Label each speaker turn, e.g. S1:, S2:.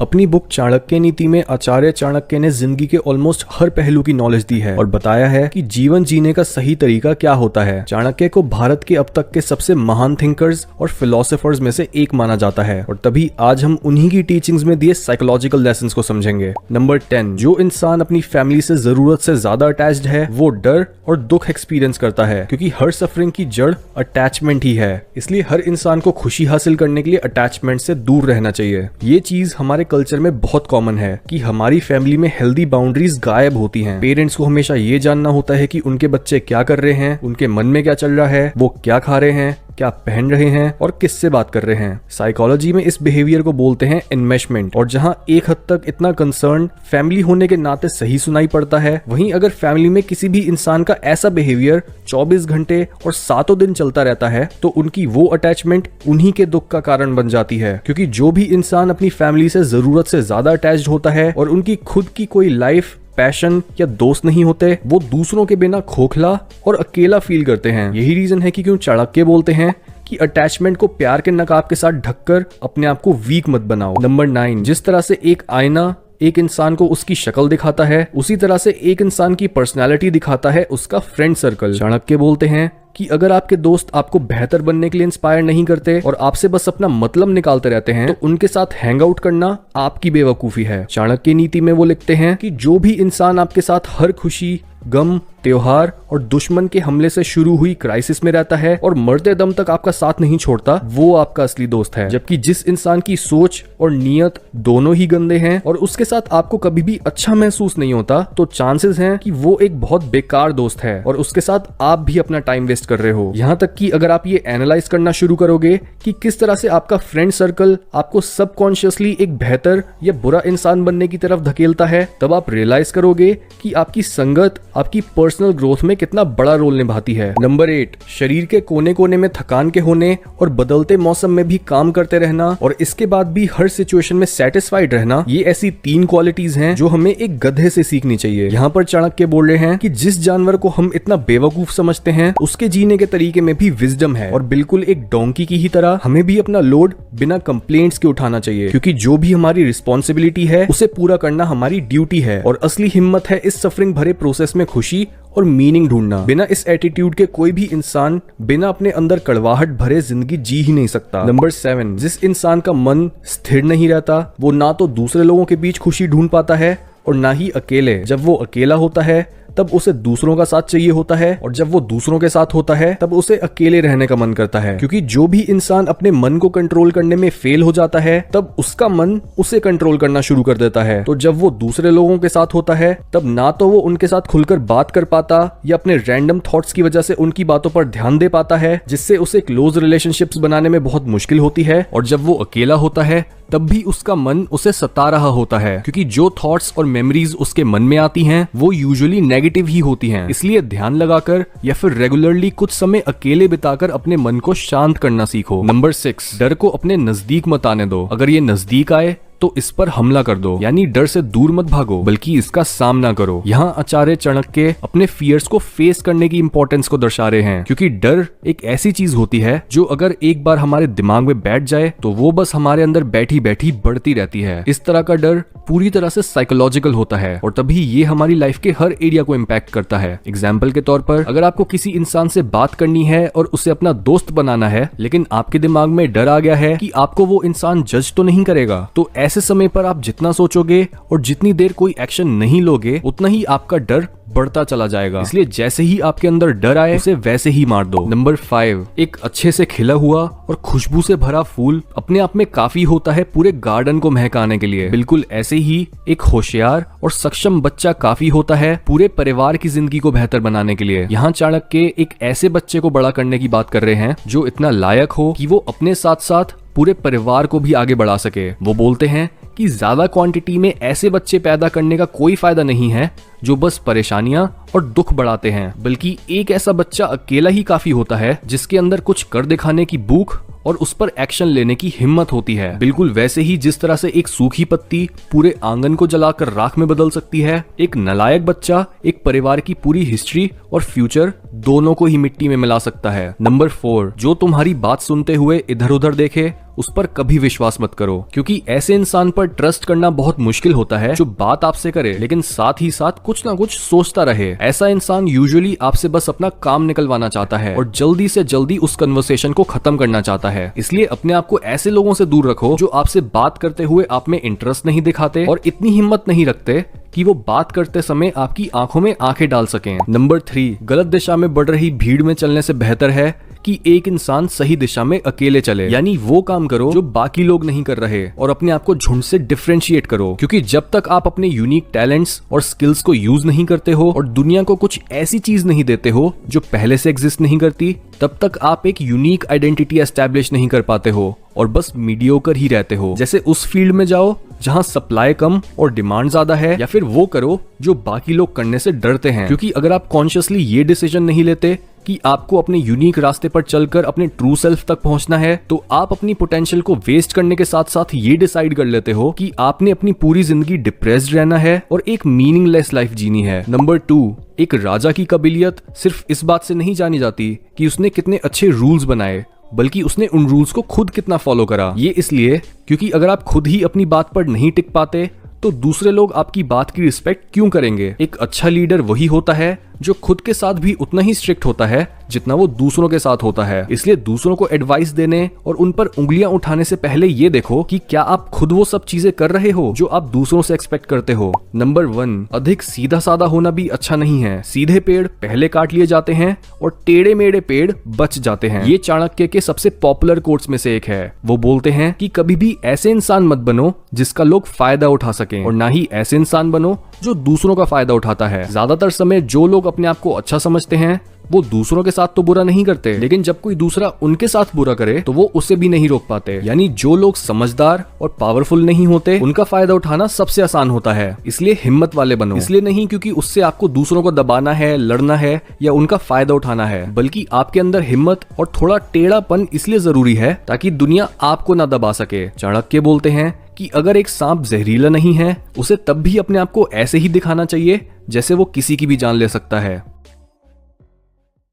S1: अपनी बुक चाणक्य नीति में आचार्य चाणक्य ने जिंदगी के ऑलमोस्ट हर पहलू की नॉलेज दी है और बताया है कि जीवन जीने का सही तरीका क्या होता है। चाणक्य को भारत के अब तक के सबसे महान थिंकर्स और फिलोसोफर्स में से एक माना जाता है और तभी आज हम उन्हीं की टीचिंग्स में दिए साइकोलॉजिकल लेसन्स को समझेंगे। नंबर 10, जो इंसान अपनी फैमिली से जरूरत से ज्यादा अटैच्ड है वो डर और दुख एक्सपीरियंस करता है, क्योंकि हर सफरिंग की जड़ अटैचमेंट ही है। इसलिए हर इंसान को खुशी हासिल करने के लिए अटैचमेंट से दूर रहना चाहिए। ये चीज हमारे कल्चर में बहुत कॉमन है कि हमारी फैमिली में हेल्दी बाउंड्रीज गायब होती हैं। पेरेंट्स को हमेशा ये जानना होता है कि उनके बच्चे क्या कर रहे हैं, उनके मन में क्या चल रहा है, वो क्या खा रहे हैं, क्या पहन रहे हैं और किससे बात कर रहे हैं। साइकोलॉजी में इस बिहेवियर को बोलते हैं एनमेशमेंट, और जहां एक हद तक इतना कंसर्न फैमिली होने के नाते सही सुनाई पड़ता है, वहीं अगर फैमिली में किसी भी इंसान का ऐसा बिहेवियर 24 घंटे और 7 दिन चलता रहता है तो उनकी वो अटैचमेंट उन्हीं के दुख का कारण बन जाती है। क्योंकि जो भी इंसान अपनी फैमिली से जरूरत से ज्यादा अटैच्ड होता है और उनकी खुद की कोई लाइफ, पैशन या दोस्त नहीं होते, वो दूसरों के बिना खोखला और अकेला फील करते हैं। यही रीजन है कि क्यों चाणक्य बोलते हैं कि अटैचमेंट को प्यार के नकाब के साथ ढककर अपने आप को वीक मत बनाओ। नंबर 9, जिस तरह से एक आईना एक इंसान को उसकी शक्ल दिखाता है, उसी तरह से एक इंसान की पर्सनालिटी दिखाता है उसका फ्रेंड सर्कल। चाणक्य बोलते हैं कि अगर आपके दोस्त आपको बेहतर बनने के लिए इंस्पायर नहीं करते और आपसे बस अपना मतलब निकालते रहते हैं तो उनके साथ हैंग आउट करना आपकी बेवकूफी है। चाणक्य नीति में वो लिखते हैं कि जो भी इंसान आपके साथ हर खुशी, गम, त्योहार और दुश्मन के हमले से शुरू हुई क्राइसिस में रहता है और मरते दम तक आपका साथ नहीं छोड़ता, वो आपका असली दोस्त है। जबकि जिस इंसान की सोच और नियत दोनों ही गंदे हैं और उसके साथ आपको कभी भी अच्छा महसूस नहीं होता, तो चांसेस हैं कि वो एक बहुत बेकार दोस्त है और उसके साथ आप भी अपना टाइम वेस्ट कर रहे हो। यहाँ तक कि अगर आप ये एनालाइज करना शुरू करोगे कि किस तरह से आपका फ्रेंड सर्कल आपको सबकॉन्शियसली एक बेहतर या बुरा इंसान बनने की तरफ धकेलता है, तब आप रियलाइज करोगे कि आपकी संगत आपकी पर्सनल ग्रोथ में कितना बड़ा रोल निभाती है। नंबर 8, शरीर के कोने कोने में थकान के होने और बदलते मौसम में भी काम करते रहना और इसके बाद भी हर सिचुएशन में सेटिस्फाइड रहना, ये ऐसी 3 क्वालिटीज हैं जो हमें एक गधे से सीखनी चाहिए। यहाँ पर चाणक्य बोल रहे हैं कि जिस जानवर को हम इतना बेवकूफ समझते हैं उसके जीने के तरीके में भी विजडम है और बिल्कुल एक डोंकी की ही तरह हमें भी अपना लोड बिना कंप्लेंट्स के उठाना चाहिए, क्योंकि जो भी हमारी रिस्पॉन्सिबिलिटी है उसे पूरा करना हमारी ड्यूटी है और असली हिम्मत है इस सफरिंग भरे प्रोसेस में खुशी और मीनिंग ढूंढना। बिना इस एटीट्यूड के कोई भी इंसान बिना अपने अंदर कड़वाहट भरे जिंदगी जी ही नहीं सकता। नंबर 7, जिस इंसान का मन स्थिर नहीं रहता वो ना तो दूसरे लोगों के बीच खुशी ढूंढ पाता है और ना ही अकेले। जब वो अकेला होता है तब उसे दूसरों का साथ चाहिए होता है और जब वो दूसरों के साथ होता है तब उसे अकेले रहने का मन करता है। क्योंकि जो भी इंसान अपने मन को कंट्रोल करने में फेल हो जाता है तब उसका मन उसे कंट्रोल करना शुरू कर देता है। तो जब वो दूसरे लोगों के साथ होता है तब ना तो वो उनके साथ खुलकर बात कर पाता या अपने रैंडम थॉट्स की वजह से उनकी बातों पर ध्यान दे पाता है, जिससे उसे क्लोज रिलेशनशिप्स बनाने में बहुत मुश्किल होती है। और जब वो अकेला होता है तब भी उसका मन उसे सता रहा होता है, क्योंकि जो थॉट्स और मेमोरीज उसके मन में आती हैं वो यूजुअली नेगेटिव ही होती हैं। इसलिए ध्यान लगाकर या फिर रेगुलरली कुछ समय अकेले बिताकर अपने मन को शांत करना सीखो। नंबर 6, डर को अपने नजदीक मत आने दो। अगर ये नजदीक आए तो इस पर हमला कर दो, यानी डर से दूर मत भागो बल्कि इसका सामना करो। यहाँ आचार्य चाणक्य अपने फियर्स को फेस करने की इंपॉर्टेंस को दर्शा रहे हैं, क्योंकि डर एक ऐसी चीज होती है जो अगर एक बार हमारे दिमाग में बैठ जाए तो वो बस हमारे अंदर बैठी बैठी बढ़ती रहती है। इस तरह का डर पूरी तरह से साइकोलॉजिकल होता है और तभी ये हमारी लाइफ के हर एरिया को इम्पैक्ट करता है। एग्जाम्पल के तौर पर अगर आपको किसी इंसान से बात करनी है और उसे अपना दोस्त बनाना है, लेकिन आपके दिमाग में डर आ गया है कि आपको वो इंसान जज तो नहीं करेगा, तो ऐसे समय पर आप जितना सोचोगे और जितनी देर कोई एक्शन नहीं लोगे उतना ही आपका डर बढ़ता चला जाएगा। इसलिए जैसे ही आपके अंदर डर आए उसे वैसे ही मार दो। नंबर 5, एक अच्छे से खिला हुआ और खुशबू से भरा फूल अपने आप में काफी होता है पूरे गार्डन को महकाने के लिए। बिल्कुल ऐसे ही एक होशियार और सक्षम बच्चा काफी होता है पूरे परिवार की जिंदगी को बेहतर बनाने के लिए। यहाँ चाणक्य एक ऐसे बच्चे को बड़ा करने की बात कर रहे हैं जो इतना लायक हो कि वो अपने साथ साथ पूरे परिवार को भी आगे बढ़ा सके। वो बोलते हैं कि ज्यादा क्वांटिटी में ऐसे बच्चे पैदा करने का कोई फायदा नहीं है जो बस परेशानियां और दुख बढ़ाते हैं, बल्कि एक ऐसा बच्चा अकेला ही काफी होता है जिसके अंदर कुछ कर दिखाने की भूख और उस पर एक्शन लेने की हिम्मत होती है। बिल्कुल वैसे ही जिस तरह से एक सूखी पत्ती पूरे आंगन को जलाकर राख में बदल सकती है, एक नालायक बच्चा एक परिवार की पूरी हिस्ट्री और फ्यूचर दोनों को ही मिट्टी में मिला सकता है। नंबर 4, जो तुम्हारी बात सुनते हुए इधर उधर देखे उस पर कभी विश्वास मत करो, क्योंकि ऐसे इंसान पर ट्रस्ट करना बहुत मुश्किल होता है जो बात आपसे करे लेकिन साथ ही साथ कुछ ना कुछ सोचता रहे। ऐसा इंसान यूजुअली आपसे बस अपना काम निकलवाना चाहता है और जल्दी से जल्दी उस कन्वर्सेशन को खत्म करना चाहता है। इसलिए अपने आप को ऐसे लोगों से दूर रखो जो आपसे बात करते हुए आप में इंटरेस्ट नहीं दिखाते और इतनी हिम्मत नहीं रखते कि वो बात करते समय आपकी आंखों में आंखें डाल सकें। नंबर 3, गलत दिशा में बढ़ रही भीड़ में चलने से बेहतर है कि एक इंसान सही दिशा में अकेले चले। यानी वो काम करो जो बाकी लोग नहीं कर रहे और अपने आप को झुंड से डिफरेंशिएट करो, क्योंकि जब तक आप अपने यूनिक टैलेंट्स और स्किल्स को यूज नहीं करते हो और दुनिया को कुछ ऐसी चीज नहीं देते हो जो पहले से एग्जिस्ट नहीं करती, तब तक आप एक यूनिक आइडेंटिटी एस्टैब्लिश नहीं कर पाते हो और बस मीडियोकर ही रहते हो। जैसे उस फील्ड में जाओ जहां सप्लाई कम और डिमांड ज्यादा है, या फिर वो करो जो बाकी लोग करने से डरते हैं। क्योंकि अगर आप कॉन्शियसली ये डिसीजन नहीं लेते कि आपको अपने यूनिक रास्ते पर चलकर अपने ट्रू सेल्फ तक पहुंचना है, तो आप अपनी पोटेंशियल को वेस्ट करने के साथ साथ ये डिसाइड कर लेते हो कि आपने अपनी पूरी जिंदगी डिप्रेस्ड रहना है और एक मीनिंगलेस लाइफ जीनी है। नंबर 2, एक राजा की काबिलियत सिर्फ इस बात से नहीं जानी जाती कि उसने कितने अच्छे रूल्स बनाए, बल्कि उसने उन रूल्स को खुद कितना फॉलो करा। ये इसलिए क्योंकि अगर आप खुद ही अपनी बात पर नहीं टिक पाते तो दूसरे लोग आपकी बात की रिस्पेक्ट क्यों करेंगे। एक अच्छा लीडर वही होता है जो खुद के साथ भी उतना ही स्ट्रिक्ट होता है जितना वो दूसरों के साथ होता है। इसलिए दूसरों को एडवाइस देने और उन पर उंगलियां उठाने से पहले ये देखो कि क्या आप खुद वो सब चीजें कर रहे हो जो आप दूसरों से एक्सपेक्ट करते हो। नंबर 1, अधिक सीधा साधा होना भी अच्छा नहीं है। सीधे पेड़ पहले काट लिए जाते हैं और टेढ़े मेढ़े पेड़ बच जाते हैं। ये चाणक्य के सबसे पॉपुलर कोट्स में से एक है। वो बोलते हैं कि कभी भी ऐसे इंसान मत बनो जिसका लोग फायदा उठा सकें, और ना ही ऐसे इंसान बनो जो दूसरों का फायदा उठाता है। ज्यादातर समय जो लोग अपने आप को अच्छा समझते हैं वो दूसरों के साथ तो बुरा नहीं करते, लेकिन जब कोई दूसरा उनके साथ बुरा करे तो वो उसे भी नहीं रोक पाते। यानी जो लोग समझदार और पावरफुल नहीं होते उनका फायदा उठाना सबसे आसान होता है। इसलिए हिम्मत वाले बनो। इसलिए नहीं क्योंकि उससे आपको दूसरों को दबाना है, लड़ना है या उनका फायदा उठाना है, बल्कि आपके अंदर हिम्मत और थोड़ा टेढ़ापन इसलिए जरूरी है ताकि दुनिया आपको ना दबा सके। चाणक्य बोलते हैं कि अगर एक सांप जहरीला नहीं है, उसे तब भी अपने आप को ऐसे ही दिखाना चाहिए जैसे वो किसी की भी जान ले सकता है।